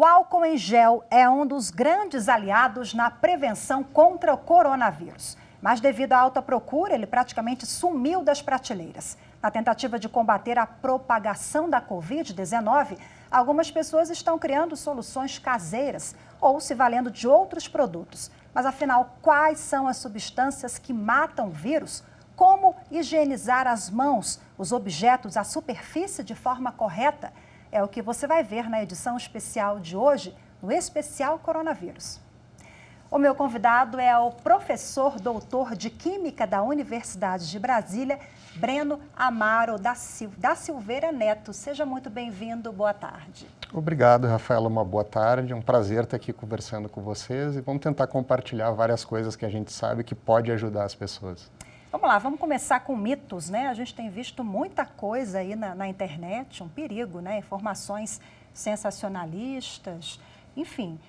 O álcool em gel é um dos grandes aliados na prevenção contra o coronavírus. Mas devido à alta procura, ele praticamente sumiu das prateleiras. Na tentativa de combater a propagação da Covid-19, algumas pessoas estão criando soluções caseiras ou se valendo de outros produtos. Mas afinal, quais são as substâncias que matam o vírus? Como higienizar as mãos, os objetos, a superfície de forma correta? É o que você vai ver na edição especial de hoje, no Especial Coronavírus. O meu convidado é o professor doutor de Química da Universidade de Brasília, Breno Amaro da Silveira Neto. Seja muito bem-vindo, boa tarde. Obrigado, Rafaela, uma boa tarde. É um prazer estar aqui conversando com vocês e vamos tentar compartilhar várias coisas que a gente sabe que pode ajudar as pessoas. Vamos lá, vamos começar com mitos, né? A gente tem visto muita coisa aí na internet, um perigo, né? Informações sensacionalistas, enfim.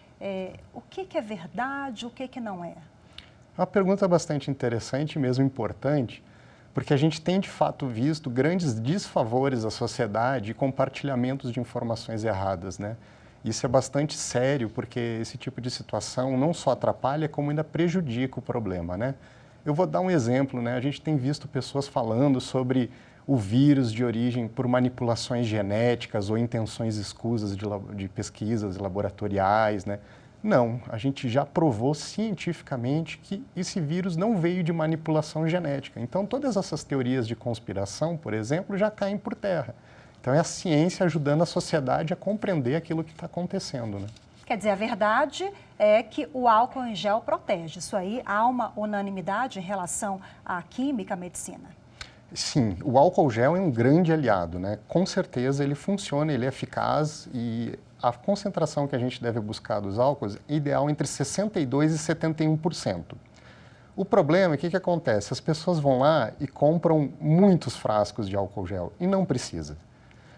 O que é verdade, o que não é? Uma pergunta bastante interessante e mesmo importante, porque a gente tem de fato visto grandes desfavores à sociedade e compartilhamentos de informações erradas, né? Isso é bastante sério, porque esse tipo de situação não só atrapalha, como ainda prejudica o problema, né? Eu vou dar um exemplo, né? A gente tem visto pessoas falando sobre o vírus de origem por manipulações genéticas ou intenções escusas de pesquisas laboratoriais, né? Não, a gente já provou cientificamente que esse vírus não veio de manipulação genética. Então, todas essas teorias de conspiração, por exemplo, já caem por terra. Então, é a ciência ajudando a sociedade a compreender aquilo que está acontecendo, né? Quer dizer, a verdade é que o álcool em gel protege. Isso aí, há uma unanimidade em relação à química, à medicina? Sim, o álcool gel é um grande aliado, né? Com certeza ele funciona, ele é eficaz e a concentração que a gente deve buscar dos álcools é ideal entre 62% e 71%. O problema é que acontece? As pessoas vão lá e compram muitos frascos de álcool gel e não precisa.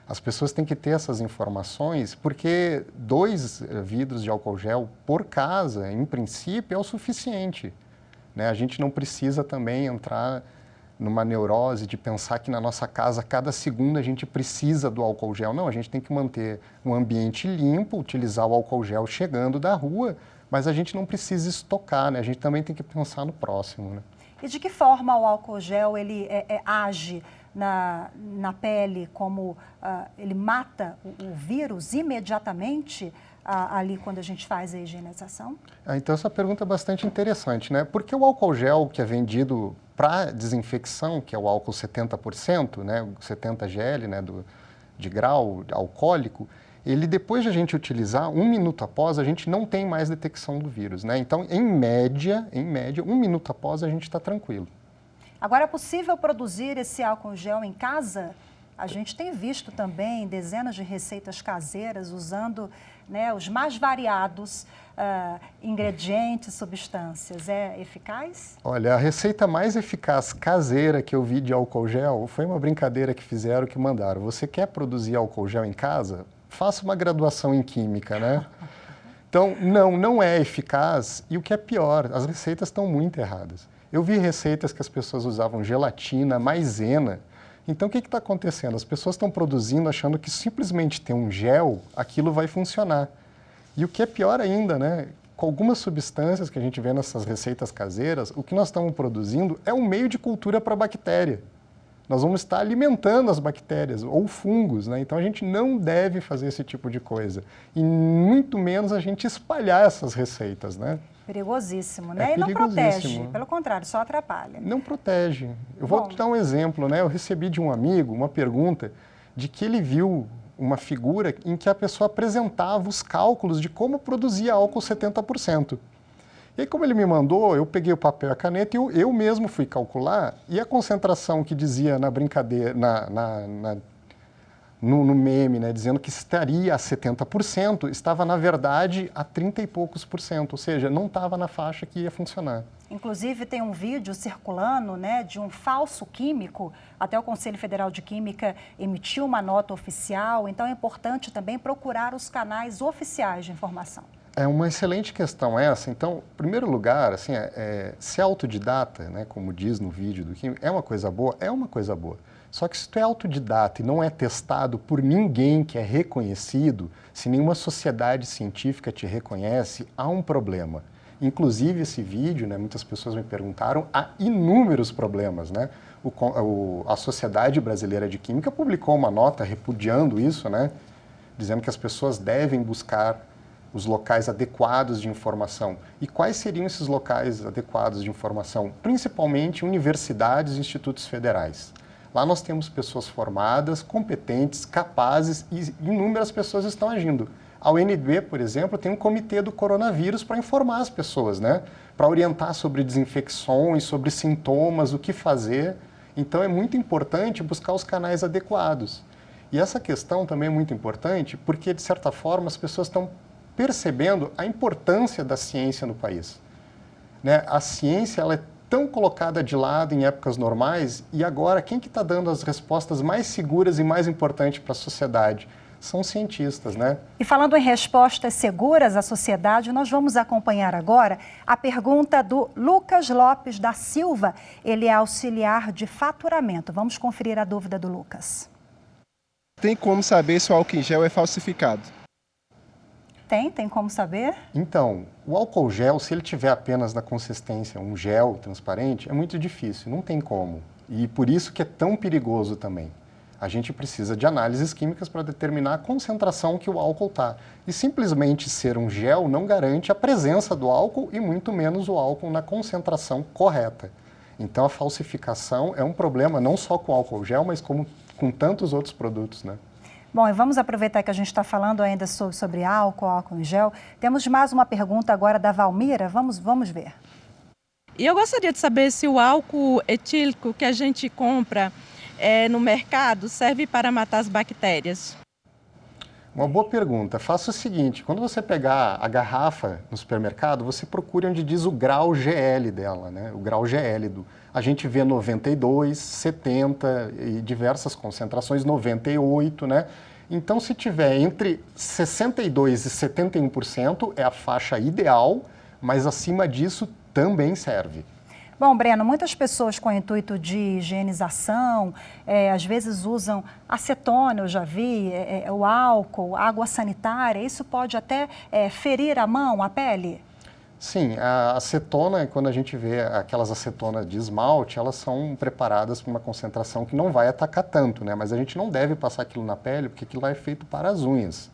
As pessoas têm que ter essas informações porque 2 vidros de álcool gel por casa, em princípio, é o suficiente, né? A gente não precisa também entrar numa neurose de pensar que na nossa casa, cada segundo, a gente precisa do álcool gel. Não, a gente tem que manter um ambiente limpo, utilizar o álcool gel chegando da rua, mas a gente não precisa estocar, né? A gente também tem que pensar no próximo, né? E de que forma o álcool gel ele age na pele, como ele mata o vírus imediatamente ali quando a gente faz a higienização? Então essa pergunta é bastante interessante, né? Porque o álcool gel que é vendido para desinfecção, que é o álcool 70%, né, 70 gl, né, de grau alcoólico, ele depois de a gente utilizar, 1 minuto após, a gente não tem mais detecção do vírus, né? Então, em média, 1 minuto após, a gente está tranquilo. Agora, é possível produzir esse álcool gel em casa? A gente tem visto também dezenas de receitas caseiras usando, né, os mais variados ingredientes, substâncias. É eficaz? Olha, a receita mais eficaz caseira que eu vi de álcool gel foi uma brincadeira que fizeram, que mandaram. Você quer produzir álcool gel em casa? Faça uma graduação em química, né? Então, não é eficaz e o que é pior, as receitas estão muito erradas. Eu vi receitas que as pessoas usavam gelatina, maisena. Então, o que está acontecendo? As pessoas estão produzindo achando que simplesmente ter um gel, aquilo vai funcionar. E o que é pior ainda, né? Com algumas substâncias que a gente vê nessas receitas caseiras, o que nós estamos produzindo é um meio de cultura para a bactéria. Nós vamos estar alimentando as bactérias ou fungos, né? Então, a gente não deve fazer esse tipo de coisa. E muito menos a gente espalhar essas receitas, né? Perigosíssimo, né? É e não perigosíssimo. protege, pelo contrário, só atrapalha. Não protege. Eu vou te dar um exemplo, né? Eu recebi de um amigo uma pergunta de que ele viu uma figura em que a pessoa apresentava os cálculos de como produzia álcool 70%. E aí, como ele me mandou, eu peguei o papel e a caneta e eu mesmo fui calcular, e a concentração que dizia na brincadeira, no meme, né, dizendo que estaria a 70%, estava, na verdade, a 30 e poucos por cento, ou seja, não estava na faixa que ia funcionar. Inclusive, tem um vídeo circulando, né, de um falso químico, até o Conselho Federal de Química emitiu uma nota oficial, então é importante também procurar os canais oficiais de informação. É uma excelente questão essa. Então, em primeiro lugar, ser autodidata, né, como diz no vídeo do químico, é uma coisa boa? É uma coisa boa. Só que se tu é autodidata e não é testado por ninguém que é reconhecido, se nenhuma sociedade científica te reconhece, há um problema. Inclusive esse vídeo, né, muitas pessoas me perguntaram, há inúmeros problemas, né? A Sociedade Brasileira de Química publicou uma nota repudiando isso, né? Dizendo que as pessoas devem buscar os locais adequados de informação. E quais seriam esses locais adequados de informação? Principalmente universidades e institutos federais. Lá nós temos pessoas formadas, competentes, capazes e inúmeras pessoas estão agindo. A UNB, por exemplo, tem um comitê do coronavírus para informar as pessoas, né? Para orientar sobre desinfecções, sobre sintomas, o que fazer. Então é muito importante buscar os canais adequados. E essa questão também é muito importante porque, de certa forma, as pessoas estão percebendo a importância da ciência no país. Né? A ciência ela é tão colocada de lado em épocas normais e agora quem que está dando as respostas mais seguras e mais importantes para a sociedade? São os cientistas, né? E falando em respostas seguras à sociedade, nós vamos acompanhar agora a pergunta do Lucas Lopes da Silva. Ele é auxiliar de faturamento. Vamos conferir a dúvida do Lucas. Tem como saber se o álcool em gel é falsificado? Tem como saber? Então, o álcool gel, se ele tiver apenas na consistência um gel transparente, é muito difícil, não tem como. E por isso que é tão perigoso também. A gente precisa de análises químicas para determinar a concentração que o álcool está. E simplesmente ser um gel não garante a presença do álcool e muito menos o álcool na concentração correta. Então a falsificação é um problema não só com o álcool gel, mas como com tantos outros produtos, né? Bom, e vamos aproveitar que a gente está falando ainda sobre álcool em gel. Temos mais uma pergunta agora da Valmira, vamos ver. E eu gostaria de saber se o álcool etílico que a gente compra no mercado serve para matar as bactérias. Uma boa pergunta. Faça o seguinte, quando você pegar a garrafa no supermercado, você procura onde diz o grau GL dela, né? O grau GL a gente vê 92, 70 e diversas concentrações, 98, né? Então, se tiver entre 62 e 71% é a faixa ideal, mas acima disso também serve. Bom, Breno, muitas pessoas com o intuito de higienização, às vezes usam acetona, eu já vi, o álcool, água sanitária, isso pode até ferir a mão, a pele? Sim, a acetona, quando a gente vê aquelas acetonas de esmalte, elas são preparadas para uma concentração que não vai atacar tanto, né? Mas a gente não deve passar aquilo na pele, porque aquilo lá é feito para as unhas.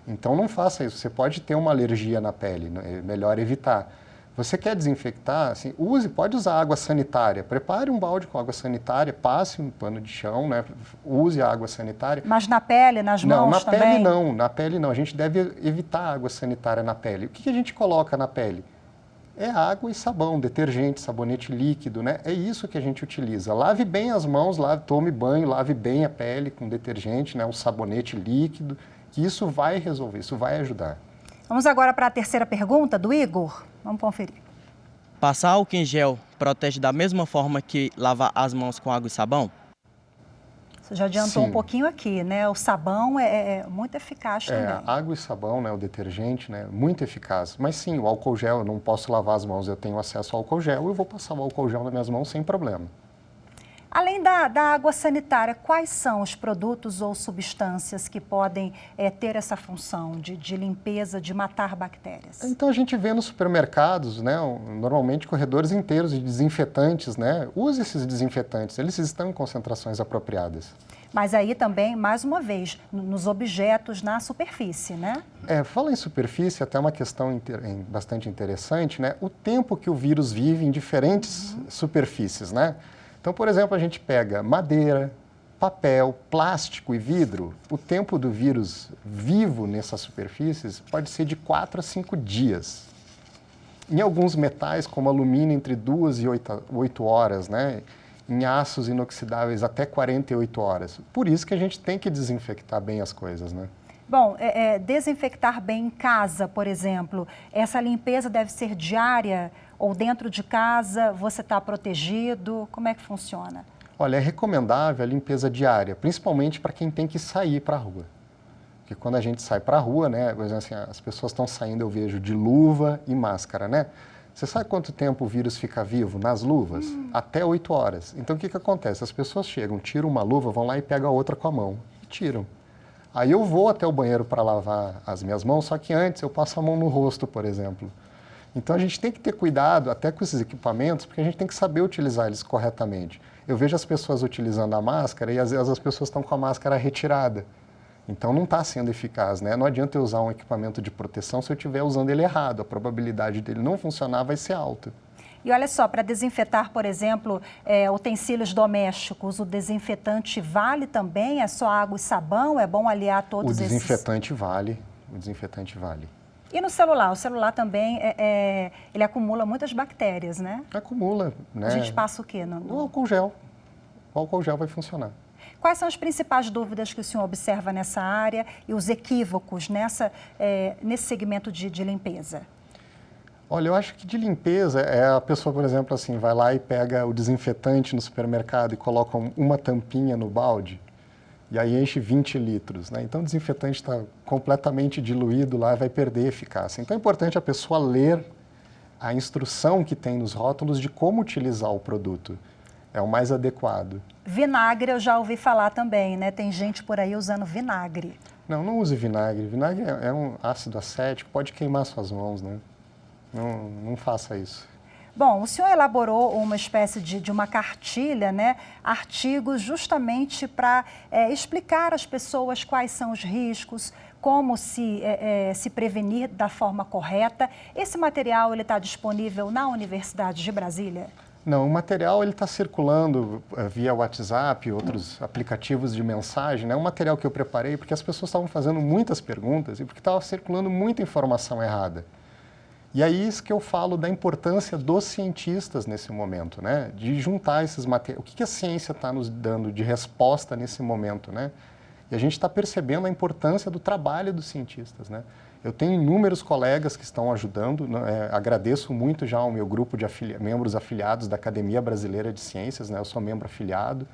Então não faça isso, você pode ter uma alergia na pele, é melhor evitar. Você quer desinfectar, assim, pode usar água sanitária, prepare um balde com água sanitária, passe um pano de chão, né? Use a água sanitária. Mas na pele, nas mãos também? Não, na pele não, a gente deve evitar a água sanitária na pele. O que a gente coloca na pele? É água e sabão, detergente, sabonete líquido, né? É isso que a gente utiliza. Lave bem as mãos, tome banho, lave bem a pele com detergente, né? Um sabonete líquido, que isso vai resolver, isso vai ajudar. Vamos agora para a terceira pergunta do Igor. Vamos conferir. Passar álcool em gel protege da mesma forma que lavar as mãos com água e sabão? Você já adiantou Sim. um pouquinho aqui, né? O sabão é muito eficaz também. Água e sabão, né? O detergente, né? Muito eficaz. Mas sim, o álcool gel, eu não posso lavar as mãos, eu tenho acesso ao álcool gel, eu vou passar o álcool gel nas minhas mãos sem problema. Além da água sanitária, quais são os produtos ou substâncias que podem ter essa função de limpeza, de matar bactérias? Então a gente vê nos supermercados, né, normalmente corredores inteiros de desinfetantes, né? Use esses desinfetantes, eles estão em concentrações apropriadas. Mas aí também, mais uma vez, nos objetos, na superfície, né? Fala em superfície, até uma questão bastante interessante, né? O tempo que o vírus vive em diferentes superfícies, né? Então, por exemplo, a gente pega madeira, papel, plástico e vidro. O tempo do vírus vivo nessas superfícies pode ser de 4 a 5 dias. Em alguns metais, como alumínio, entre 2 e 8 horas, né? Em aços inoxidáveis, até 48 horas. Por isso que a gente tem que desinfectar bem as coisas, né? Bom, desinfectar bem em casa, por exemplo, essa limpeza deve ser diária ou dentro de casa você está protegido? Como é que funciona? Olha, é recomendável a limpeza diária, principalmente para quem tem que sair para a rua. Porque quando a gente sai para a rua, né, por exemplo, assim, as pessoas estão saindo, eu vejo, de luva e máscara, né? Você sabe quanto tempo o vírus fica vivo nas luvas? Até 8 horas. Então, o que acontece? As pessoas chegam, tiram uma luva, vão lá e pegam a outra com a mão e tiram. Aí eu vou até o banheiro para lavar as minhas mãos, só que antes eu passo a mão no rosto, por exemplo. Então, a gente tem que ter cuidado até com esses equipamentos, porque a gente tem que saber utilizar eles corretamente. Eu vejo as pessoas utilizando a máscara e às vezes as pessoas estão com a máscara retirada. Então, não está sendo eficaz, né? Não adianta eu usar um equipamento de proteção se eu estiver usando ele errado. A probabilidade dele não funcionar vai ser alta. E olha só, para desinfetar, por exemplo, utensílios domésticos, o desinfetante vale também? É só água e sabão? É bom aliar todos esses? O desinfetante vale. E no celular? O celular também, ele acumula muitas bactérias, né? Acumula, né? A gente passa o quê? O álcool gel. O álcool gel vai funcionar. Quais são as principais dúvidas que o senhor observa nessa área e os equívocos nesse segmento de limpeza? Olha, eu acho que de limpeza é a pessoa, por exemplo, assim, vai lá e pega o desinfetante no supermercado e coloca uma tampinha no balde e aí enche 20 litros, né? Então o desinfetante está completamente diluído lá e vai perder eficácia. Então é importante a pessoa ler a instrução que tem nos rótulos de como utilizar o produto. É o mais adequado. Vinagre eu já ouvi falar também, né? Tem gente por aí usando vinagre. Não use vinagre. Vinagre é um ácido acético, pode queimar suas mãos, né? Não faça isso. Bom, o senhor elaborou uma espécie de uma cartilha, né? Artigos justamente para explicar às pessoas quais são os riscos, como se prevenir da forma correta. Esse material está disponível na Universidade de Brasília? Não, o material está circulando via WhatsApp, outros aplicativos de mensagem. É um material que eu preparei porque as pessoas estavam fazendo muitas perguntas e porque estava circulando muita informação errada. E é isso que eu falo da importância dos cientistas nesse momento, né? De juntar esses materiais. O que a ciência está nos dando de resposta nesse momento, né? E a gente está percebendo a importância do trabalho dos cientistas, né? Eu tenho inúmeros colegas que estão ajudando, agradeço muito já ao meu grupo de membros afiliados da Academia Brasileira de Ciências, né? Eu sou membro afiliado.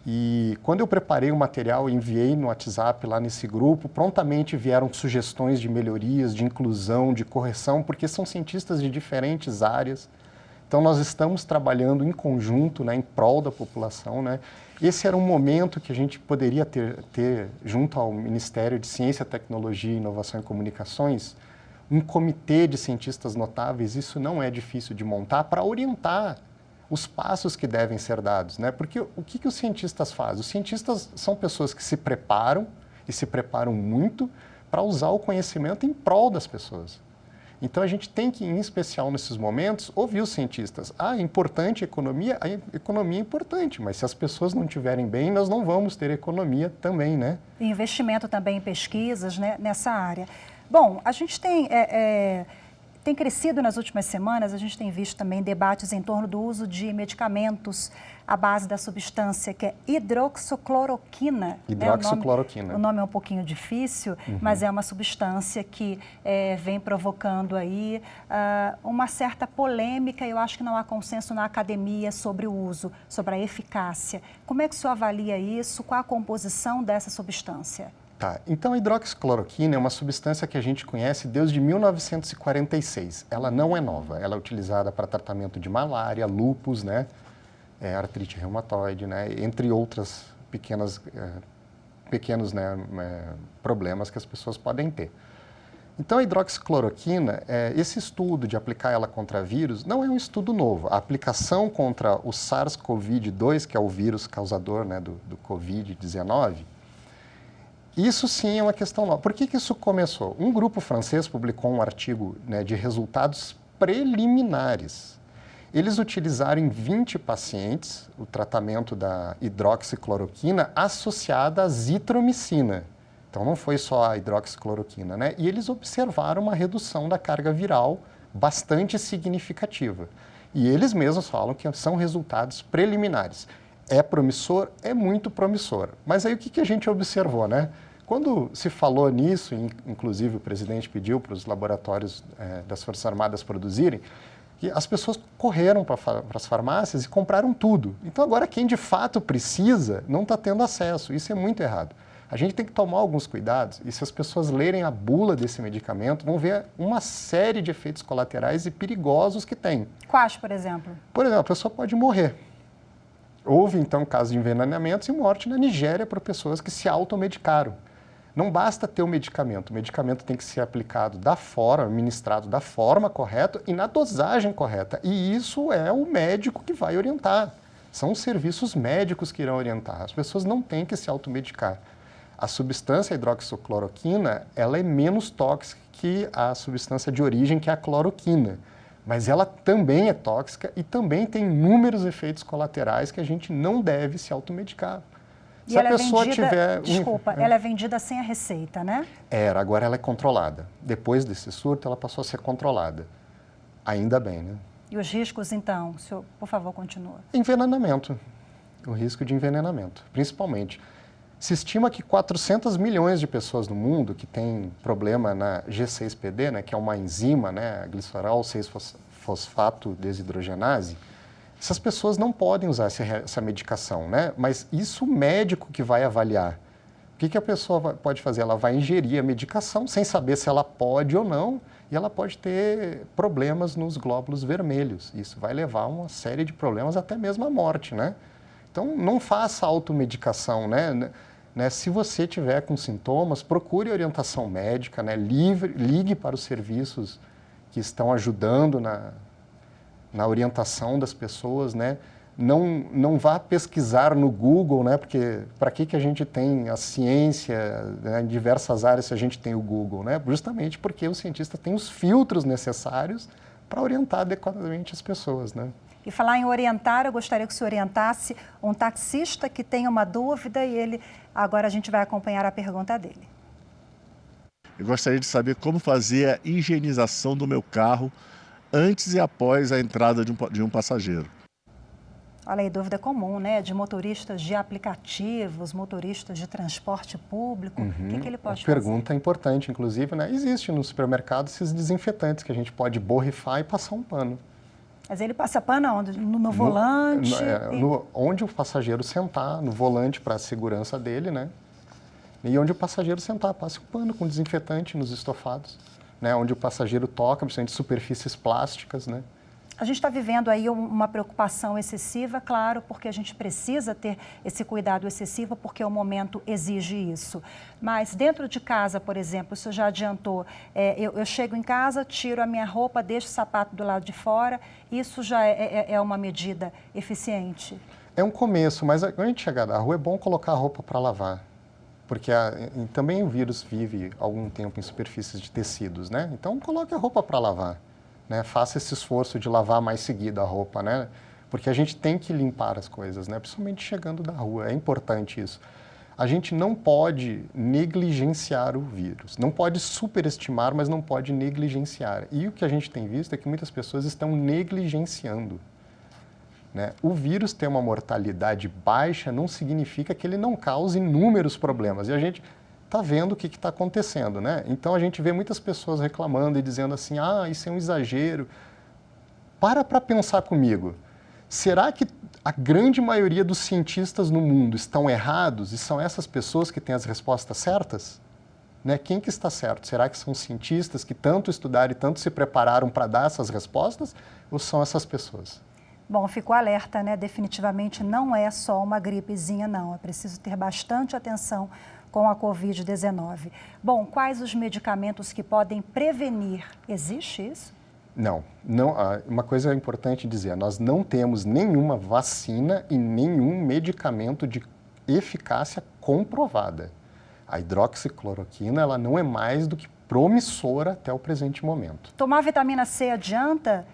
E quando eu preparei o material e enviei no WhatsApp lá nesse grupo, prontamente vieram sugestões de melhorias, de inclusão, de correção, porque são cientistas de diferentes áreas. Então, nós estamos trabalhando em conjunto, né, em prol da população, né? Esse era um momento que a gente poderia ter junto ao Ministério de Ciência, Tecnologia, Inovação e Comunicações, um comitê de cientistas notáveis. Isso não é difícil de montar para orientar os passos que devem ser dados, né? Porque o que os cientistas fazem? Os cientistas são pessoas que se preparam, e se preparam muito, para usar o conhecimento em prol das pessoas. Então, a gente tem que, em especial nesses momentos, ouvir os cientistas. É importante a economia é importante, mas se as pessoas não estiverem bem, nós não vamos ter economia também, né? E investimento também em pesquisas, né, nessa área. Bom, a gente tem crescido nas últimas semanas, a gente tem visto também debates em torno do uso de medicamentos à base da substância que é hidroxicloroquina. Hidroxicloroquina. O nome é um pouquinho difícil, mas é uma substância que vem provocando aí uma certa polêmica. Eu acho que não há consenso na academia sobre o uso, sobre a eficácia. Como é que o senhor avalia isso? Qual a composição dessa substância? Tá, então a hidroxicloroquina é uma substância que a gente conhece desde 1946. Ela não é nova, ela é utilizada para tratamento de malária, lúpus, né, artrite reumatoide, né, entre outras pequenos problemas que as pessoas podem ter. Então a hidroxicloroquina, esse estudo de aplicar ela contra vírus não é um estudo novo. A aplicação contra o SARS-CoV-2, que é o vírus causador, né, do Covid-19, isso sim é uma questão nova. Por que isso começou? Um grupo francês publicou um artigo, né, de resultados preliminares. Eles utilizaram em 20 pacientes o tratamento da hidroxicloroquina associada à azitromicina. Então não foi só a hidroxicloroquina, né? E eles observaram uma redução da carga viral bastante significativa. E eles mesmos falam que são resultados preliminares. É promissor? É muito promissor. Mas aí o que a gente observou, né? Quando se falou nisso, inclusive o presidente pediu para os laboratórios das Forças Armadas produzirem, e as pessoas correram para as farmácias e compraram tudo. Então agora quem de fato precisa não está tendo acesso. Isso é muito errado. A gente tem que tomar alguns cuidados e se as pessoas lerem a bula desse medicamento, vão ver uma série de efeitos colaterais e perigosos que tem. Quais, por exemplo? Por exemplo, a pessoa pode morrer. Houve, então, casos de envenenamentos e morte na Nigéria por pessoas que se automedicaram. Não basta ter o medicamento tem que ser aplicado da forma, administrado da forma correta e na dosagem correta. E isso é o médico que vai orientar. São os serviços médicos que irão orientar. As pessoas não têm que se automedicar. A substância hidroxicloroquina, ela é menos tóxica que a substância de origem, que é a cloroquina. Mas ela também é tóxica e também tem inúmeros efeitos colaterais que a gente não deve se automedicar. E se ela a pessoa é vendida, tiver... desculpa, ela é vendida sem a receita, né? Agora ela é controlada. Depois desse surto, ela passou a ser controlada. Ainda bem, né? E os riscos, então? O senhor, por favor, continua. Envenenamento. O risco de envenenamento, principalmente. Se estima que 400 milhões de pessoas no mundo que têm problema na G6PD, né, que é uma enzima, né, a glicerol 6-fosfato desidrogenase, essas pessoas não podem usar essa medicação, né? Mas isso o médico que vai avaliar. O que a pessoa pode fazer? Ela vai ingerir a medicação sem saber se ela pode ou não, e ela pode ter problemas nos glóbulos vermelhos. Isso vai levar a uma série de problemas, até mesmo à morte, né? Então, não faça automedicação, né? Se você tiver com sintomas, procure orientação médica, né? Ligue para os serviços que estão ajudando na orientação das pessoas, né? Não vá pesquisar no Google, né? Porque para que a gente tem a ciência, né? Em diversas áreas se a gente tem o Google, né? Justamente porque o cientista tem os filtros necessários para orientar adequadamente as pessoas, né? E falar em orientar, eu gostaria que o senhor orientasse um taxista que tem uma dúvida e agora a gente vai acompanhar a pergunta dele. Eu gostaria de saber como fazer a higienização do meu carro antes e após a entrada de um passageiro. Olha aí, dúvida comum, né? De motoristas de aplicativos, motoristas de transporte público. O que ele pode fazer? Pergunta importante, inclusive, né? Existe no supermercado esses desinfetantes que a gente pode borrifar e passar um pano. Mas ele passa pano onde? No volante? Onde o passageiro sentar, no volante para a segurança dele, né? E onde o passageiro sentar, passe um pano com desinfetante nos estofados, né? Onde o passageiro toca, principalmente superfícies plásticas, né? A gente está vivendo aí uma preocupação excessiva, claro, porque a gente precisa ter esse cuidado excessivo, porque o momento exige isso. Mas dentro de casa, por exemplo, isso já adiantou, eu chego em casa, tiro a minha roupa, deixo o sapato do lado de fora, isso já é uma medida eficiente? É um começo, mas quando a gente chegar na rua é bom colocar a roupa para lavar. Porque também o vírus vive algum tempo em superfícies de tecidos, né? Então coloque a roupa para lavar. Né, faça esse esforço de lavar mais seguida a roupa, né? Porque a gente tem que limpar as coisas, né? Principalmente chegando da rua, é importante isso. A gente não pode negligenciar o vírus, não pode superestimar, mas não pode negligenciar. E o que a gente tem visto é que muitas pessoas estão negligenciando. Né? O vírus ter uma mortalidade baixa não significa que ele não cause inúmeros problemas. E a gente está vendo o que está acontecendo, né? Então a gente vê muitas pessoas reclamando e dizendo assim, isso é um exagero. Para pensar comigo. Será que a grande maioria dos cientistas no mundo estão errados e são essas pessoas que têm as respostas certas? Né? Quem que está certo? Será que são cientistas que tanto estudaram e tanto se prepararam para dar essas respostas? Ou são essas pessoas? Bom, ficou alerta, né? Definitivamente não é só uma gripezinha, não. É preciso ter bastante atenção com a Covid-19. Bom, quais os medicamentos que podem prevenir? Existe isso? Não. Uma coisa importante dizer, nós não temos nenhuma vacina e nenhum medicamento de eficácia comprovada. A hidroxicloroquina, ela não é mais do que promissora até o presente momento. Tomar vitamina C adianta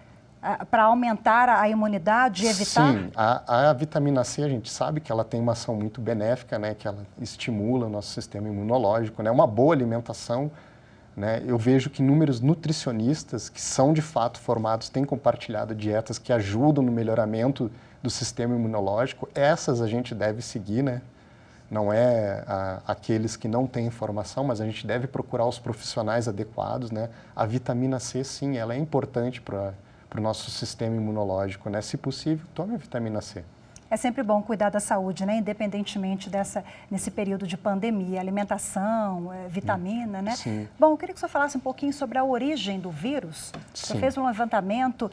para aumentar a imunidade e evitar? Sim, a vitamina C a gente sabe que ela tem uma ação muito benéfica, né, que ela estimula o nosso sistema imunológico, né, uma boa alimentação, né, eu vejo que inúmeros nutricionistas que são de fato formados têm compartilhado dietas que ajudam no melhoramento do sistema imunológico, essas a gente deve seguir, né, não é aqueles que não têm informação, mas a gente deve procurar os profissionais adequados, né, a vitamina C sim, ela é importante para o nosso sistema imunológico, né? Se possível, tome a vitamina C. É sempre bom cuidar da saúde, né? Independentemente nesse período de pandemia, alimentação, vitamina, né? Sim. Bom, eu queria que o senhor falasse um pouquinho sobre a origem do vírus. O senhor fez um levantamento,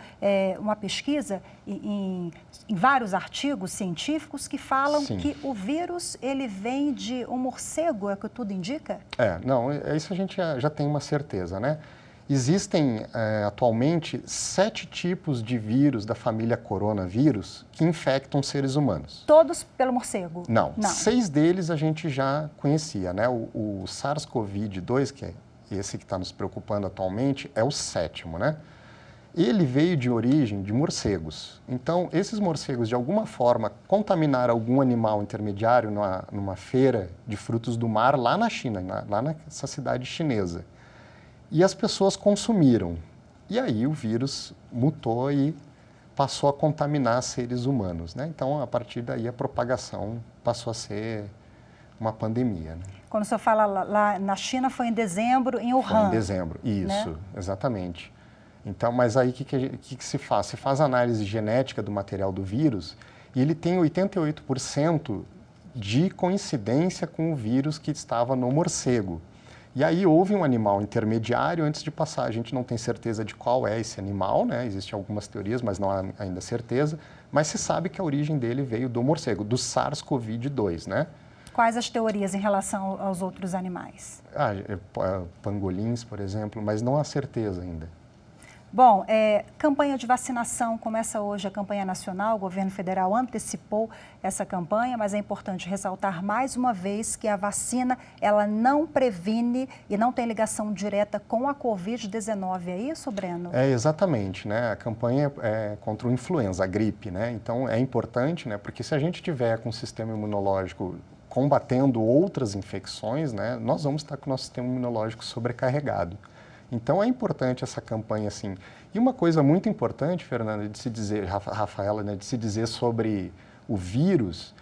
uma pesquisa em vários artigos científicos que falam Sim. que o vírus, ele vem de um morcego, é o que tudo indica? Não, isso a gente já tem uma certeza, né? Existem atualmente 7 tipos de vírus da família coronavírus que infectam seres humanos. Todos pelo morcego? Não. 6 deles a gente já conhecia, né? O SARS-CoV-2, que é esse que está nos preocupando atualmente, é o 7º, né? Ele veio de origem de morcegos. Então, esses morcegos, de alguma forma, contaminaram algum animal intermediário numa feira de frutos do mar lá na China, lá nessa cidade chinesa. E as pessoas consumiram. E aí o vírus mutou e passou a contaminar seres humanos, né? Então, a partir daí, a propagação passou a ser uma pandemia, né? Quando o senhor fala lá na China, foi em dezembro, em Wuhan. Foi em dezembro, isso, né? Exatamente. Então, mas aí o que se faz? Se faz análise genética do material do vírus e ele tem 88% de coincidência com o vírus que estava no morcego. E aí houve um animal intermediário antes de passar. A gente não tem certeza de qual é esse animal, né? Existem algumas teorias, mas não há ainda certeza. Mas se sabe que a origem dele veio do morcego, do SARS-CoV-2, né? Quais as teorias em relação aos outros animais? Pangolins, por exemplo, mas não há certeza ainda. Bom, campanha de vacinação começa hoje a campanha nacional, o governo federal antecipou essa campanha, mas é importante ressaltar mais uma vez que a vacina, ela não previne e não tem ligação direta com a Covid-19, é isso, Breno? Exatamente, né? A campanha é contra o influenza, a gripe, né? Então é importante, né? Porque se a gente tiver com o sistema imunológico combatendo outras infecções, né? Nós vamos estar com o nosso sistema imunológico sobrecarregado. Então é importante essa campanha, assim. E uma coisa muito importante, Fernanda, de se dizer, Rafaela, né, de se dizer sobre o vírus,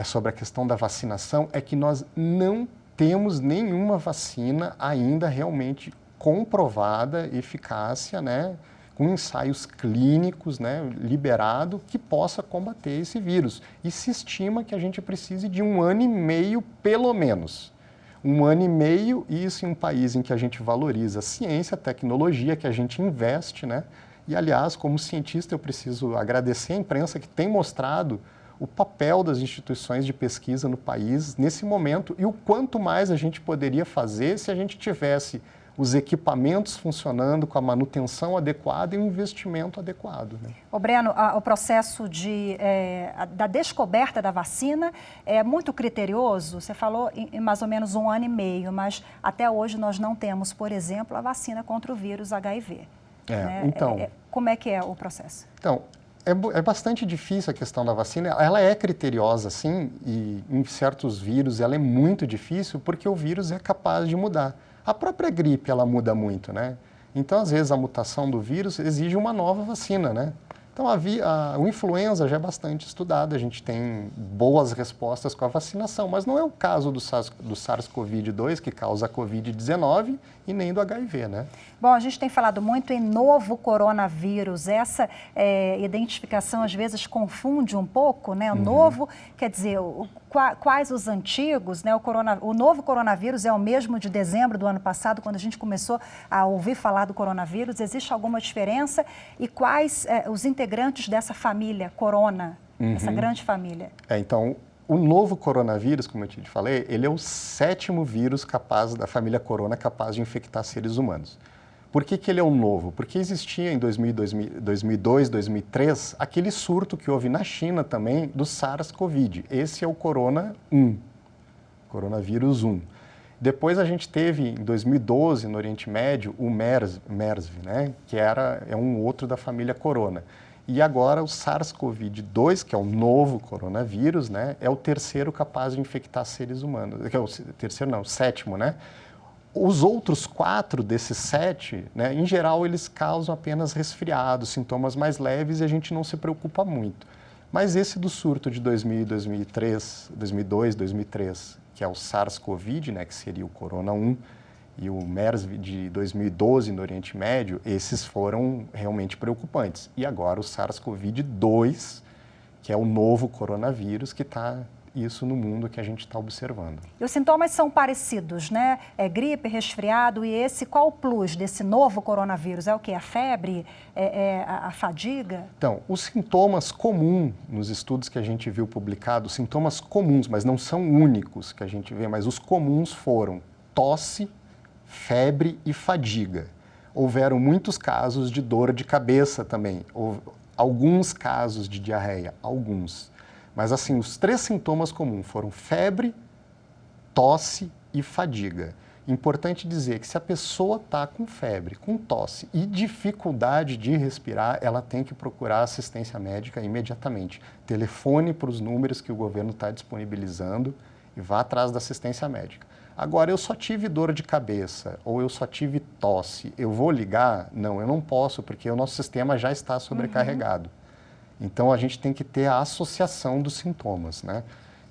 sobre a questão da vacinação, é que nós não temos nenhuma vacina ainda realmente comprovada, eficácia, né, com ensaios clínicos, né, liberado, que possa combater esse vírus. E se estima que a gente precise de 1 ano e meio, pelo menos. 1 ano e meio, e isso em um país em que a gente valoriza a ciência, a tecnologia, que a gente investe, né? E, aliás, como cientista, eu preciso agradecer à imprensa que tem mostrado o papel das instituições de pesquisa no país nesse momento e o quanto mais a gente poderia fazer se a gente tivesse os equipamentos funcionando com a manutenção adequada e o investimento adequado, né? Breno, o processo da descoberta da vacina é muito criterioso. Você falou em mais ou menos 1 ano e meio, mas até hoje nós não temos, por exemplo, a vacina contra o vírus HIV. Né? Então... como é que é o processo? Então, é bastante difícil a questão da vacina. Ela é criteriosa, sim, e em certos vírus ela é muito difícil porque o vírus é capaz de mudar. A própria gripe, ela muda muito, né? Então, às vezes, a mutação do vírus exige uma nova vacina, né? Então, o influenza já é bastante estudado, a gente tem boas respostas com a vacinação, mas não é o caso do SARS-CoV-2, que causa a Covid-19, e nem do HIV, né? Bom, a gente tem falado muito em novo coronavírus. Essa identificação, às vezes, confunde um pouco, né? O novo, quer dizer, quais os antigos, né? O novo coronavírus é o mesmo de dezembro do ano passado, quando a gente começou a ouvir falar do coronavírus. Existe alguma diferença? E quais os integrantes dessa família corona, essa grande família? Então, o novo coronavírus, como eu te falei, ele é o 7º vírus da família corona capaz de infectar seres humanos. Por que ele é o novo? Porque existia em 2002, 2003, aquele surto que houve na China também do SARS-CoV. Esse é o coronavírus 1. Depois a gente teve, em 2012, no Oriente Médio, o MERS, né? Que é um outro da família corona. E agora o SARS-CoV-2, que é o novo coronavírus, né? É o 3º capaz de infectar seres humanos. O 7º, né? Os outros 4 desses 7, né, em geral, eles causam apenas resfriados, sintomas mais leves e a gente não se preocupa muito. Mas esse do surto de 2002, 2003, que é o SARS-CoV, né, que seria o Corona 1, e o MERS de 2012 no Oriente Médio, esses foram realmente preocupantes. E agora o SARS-CoV-2, que é o novo coronavírus que está isso no mundo que a gente está observando. E os sintomas são parecidos, né? É gripe, resfriado, e esse, qual o plus desse novo coronavírus? É o quê? A febre? A fadiga? Então, os sintomas comuns nos estudos que a gente viu publicados, sintomas comuns, mas não são únicos que a gente vê, mas os comuns foram tosse, febre e fadiga. Houveram muitos casos de dor de cabeça também, alguns casos de diarreia, alguns. Mas assim, os 3 sintomas comuns foram febre, tosse e fadiga. Importante dizer que se a pessoa está com febre, com tosse e dificuldade de respirar, ela tem que procurar assistência médica imediatamente. Telefone para os números que o governo está disponibilizando e vá atrás da assistência médica. Agora, eu só tive dor de cabeça ou eu só tive tosse, eu vou ligar? Não, eu não posso, porque o nosso sistema já está sobrecarregado. Então, a gente tem que ter a associação dos sintomas, né?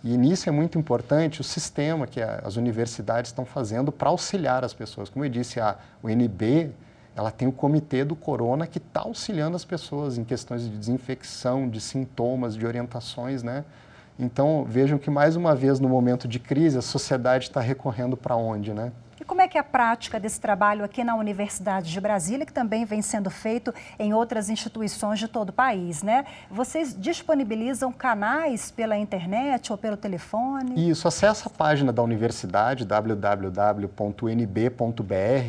E nisso é muito importante o sistema que as universidades estão fazendo para auxiliar as pessoas. Como eu disse, a UNB, ela tem o comitê do corona que está auxiliando as pessoas em questões de desinfecção, de sintomas, de orientações, né? Então, vejam que mais uma vez no momento de crise, a sociedade está recorrendo para onde, né? E como é que é a prática desse trabalho aqui na Universidade de Brasília, que também vem sendo feito em outras instituições de todo o país, né? Vocês disponibilizam canais pela internet ou pelo telefone? Isso, acessa a página da universidade, www.unb.br,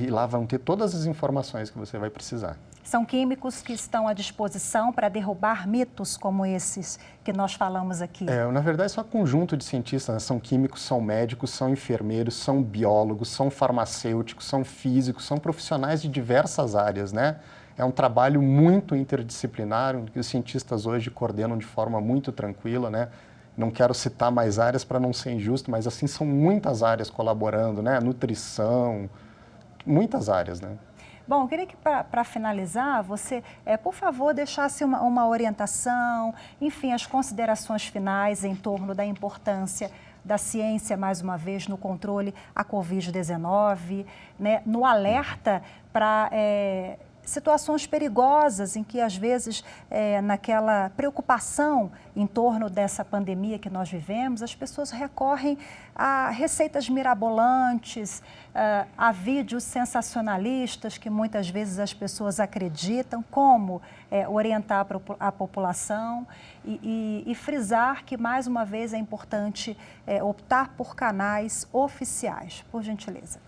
e lá vão ter todas as informações que você vai precisar. São químicos que estão à disposição para derrubar mitos como esses que nós falamos aqui. Na verdade, são um conjunto de cientistas, né? São químicos, são médicos, são enfermeiros, são biólogos, são farmacêuticos, são físicos, são profissionais de diversas áreas, né? É um trabalho muito interdisciplinar, que os cientistas hoje coordenam de forma muito tranquila, né? Não quero citar mais áreas para não ser injusto, mas assim, são muitas áreas colaborando, né? Nutrição, muitas áreas, né? Bom, eu queria que, para finalizar, você, por favor, deixasse uma orientação, enfim, as considerações finais em torno da importância da ciência, mais uma vez, no controle à Covid-19, né, no alerta para situações perigosas em que, às vezes, naquela preocupação em torno dessa pandemia que nós vivemos, as pessoas recorrem a receitas mirabolantes, a vídeos sensacionalistas que muitas vezes as pessoas acreditam. Como orientar a população e frisar que, mais uma vez, é importante optar por canais oficiais, por gentileza.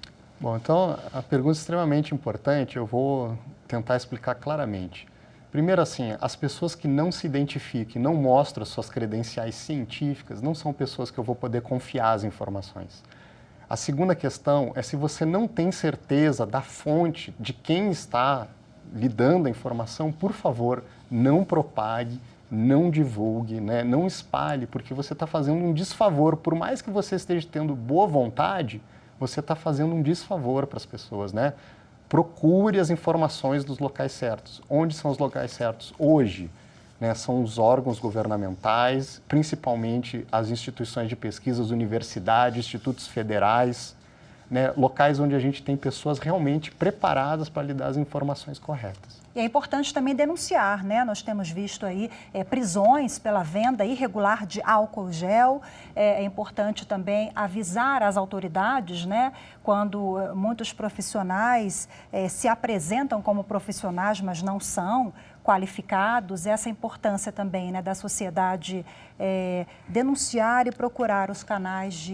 Bom, então, a pergunta é extremamente importante, eu vou tentar explicar claramente. Primeiro, assim, as pessoas que não se identificam, não mostram suas credenciais científicas, não são pessoas que eu vou poder confiar as informações. A segunda questão é se você não tem certeza da fonte, de quem está lhe dando a informação, por favor, não propague, não divulgue, né? Não espalhe, porque você está fazendo um desfavor. Por mais que você esteja tendo boa vontade, você está fazendo um desfavor para as pessoas, né? Procure as informações dos locais certos. Onde são os locais certos? Hoje, né, são os órgãos governamentais, principalmente as instituições de pesquisa, as universidades, institutos federais, né, locais onde a gente tem pessoas realmente preparadas para lhe dar as informações corretas. E é importante também denunciar, né? Nós temos visto aí prisões pela venda irregular de álcool gel. É importante também avisar as autoridades, né? Quando muitos profissionais se apresentam como profissionais, mas não são qualificados. Essa é a importância também, né, da sociedade denunciar e procurar os canais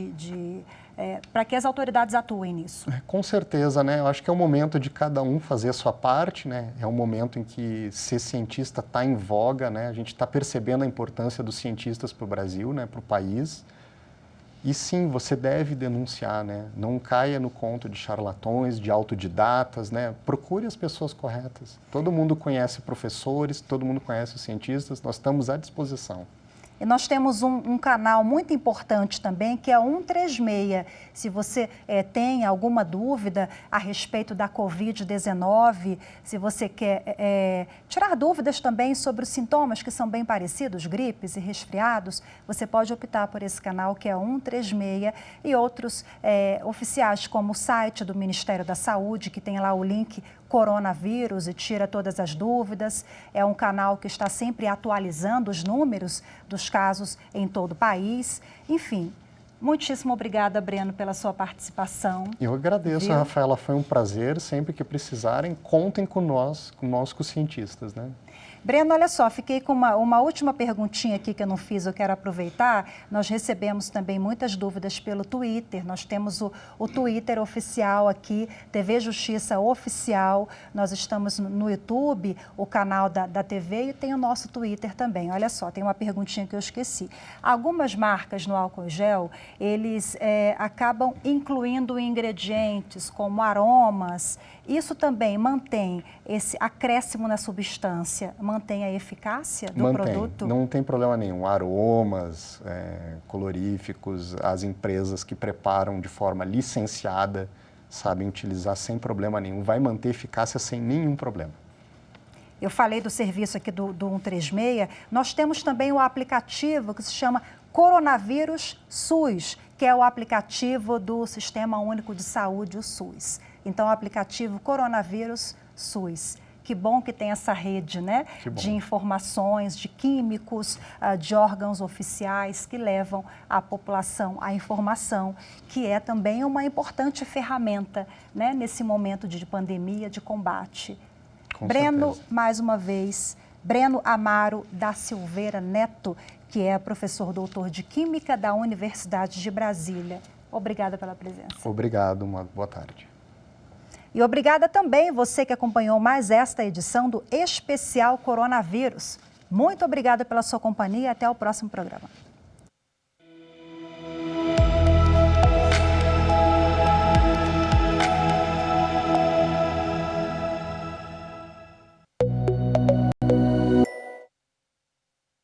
para que as autoridades atuem nisso. Com certeza, né? Eu acho que é o momento de cada um fazer a sua parte, né? É um momento em que ser cientista está em voga, né? A gente está percebendo a importância dos cientistas para o Brasil, né? Para o país. E sim, você deve denunciar, né? Não caia no conto de charlatões, de autodidatas, né? Procure as pessoas corretas. Todo mundo conhece professores, todo mundo conhece os cientistas, nós estamos à disposição. E nós temos um canal muito importante também, que é o 136. Se você tem alguma dúvida a respeito da Covid-19, se você quer tirar dúvidas também sobre os sintomas que são bem parecidos, gripes e resfriados, você pode optar por esse canal, que é o 136, e outros oficiais, como o site do Ministério da Saúde, que tem lá o link coronavírus e tira todas as dúvidas. É um canal que está sempre atualizando os números dos casos em todo o país. Enfim, muitíssimo obrigada, Breno, pela sua participação. Eu agradeço, Viu? Rafaela, foi um prazer. Sempre que precisarem, contem com nós, com os cientistas, né? Breno, olha só, fiquei com uma última perguntinha aqui que eu não fiz, eu quero aproveitar. Nós recebemos também muitas dúvidas pelo Twitter, nós temos o Twitter oficial aqui, TV Justiça Oficial, nós estamos no YouTube, o canal da TV e tem o nosso Twitter também. Olha só, tem uma perguntinha que eu esqueci. Algumas marcas no álcool gel, eles acabam incluindo ingredientes como aromas. Isso também mantém esse acréscimo na substância, mantém a eficácia do produto? Não tem problema nenhum. Aromas, coloríficos, as empresas que preparam de forma licenciada sabem utilizar sem problema nenhum. Vai manter eficácia sem nenhum problema. Eu falei do serviço aqui do 136, nós temos também o aplicativo que se chama Coronavírus SUS, que é o aplicativo do Sistema Único de Saúde, o SUS. Então, o aplicativo Coronavírus SUS. Que bom que tem essa rede, né? De informações, de químicos, de órgãos oficiais que levam à população a informação, que é também uma importante ferramenta, né? Nesse momento de pandemia, de combate. Com Breno, certeza. mais uma vez, Breno Amaro da Silveira Neto, que é professor doutor de Química da Universidade de Brasília. Obrigada pela presença. Obrigado, uma boa tarde. E obrigada também você que acompanhou mais esta edição do Especial Coronavírus. Muito obrigada pela sua companhia e até o próximo programa.